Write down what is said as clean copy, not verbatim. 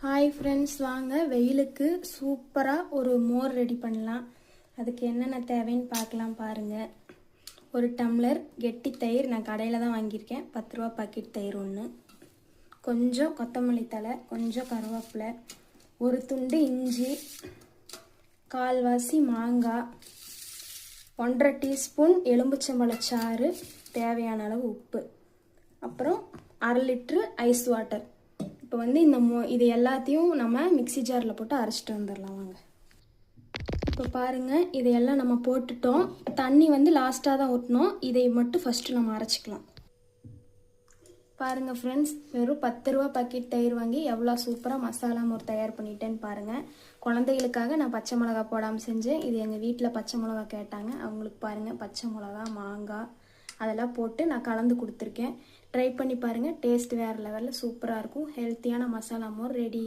Hi friends, வாங்க வெயிலுக்கு சூப்பராக ஒரு மோர் ரெடி பண்ணலாம். அதுக்கு என்னென்ன தேவைன்னு பார்க்கலாம் பாருங்கள். ஒரு டம்ளர் கெட்டி தயிர் நான் கடையில் தான் வாங்கியிருக்கேன். 10 ரூபா பாக்கெட் தயிர் ஒன்று, கொஞ்சம் கொத்தமல்லி தழை, கொஞ்சம் கருவேப்பிலை, ஒரு துண்டு இஞ்சி, கால்வாசி மாங்காய், 1.5 டீஸ்பூன் எலும்புச்சம்பழச்சாறு, தேவையான அளவு உப்பு, அப்புறம் 1/2 லிட்ரு ஐஸ் வாட்டர். இப்போ வந்து இது எல்லாத்தையும் நம்ம மிக்ஸி ஜாரில் போட்டு அரைச்சிட்டு வந்துடலாம் வாங்க. இப்போ பாருங்கள், இதையெல்லாம் நம்ம போட்டுட்டோம். தண்ணி வந்து லாஸ்ட்டாக தான் ஊற்றணும். இதை மட்டும் ஃபஸ்ட்டு நம்ம அரைச்சிக்கலாம். பாருங்கள் ஃப்ரெண்ட்ஸ், வெறும் 10 ரூபா பாக்கெட் தயிர் வாங்கி எவ்வளோ சூப்பராக மசாலா மோர் தயார் பண்ணிட்டேன்னு பாருங்கள். குழந்தைகளுக்காக நான் பச்சை மிளகா போடாமல் செஞ்சேன். இது எங்கள் வீட்டில் பச்சை மிளகா கேட்டாங்க. அவங்களுக்கு பாருங்கள், பச்சை மிளகா, மாங்காய் அதெல்லாம் போட்டு நான் கலந்து கொடுத்துருக்கேன். ட்ரை பண்ணி பாருங்கள். டேஸ்ட் வேறு லெவலில் சூப்பராக இருக்கும். ஹெல்த்தியான மசாலா மோர் ரெடி.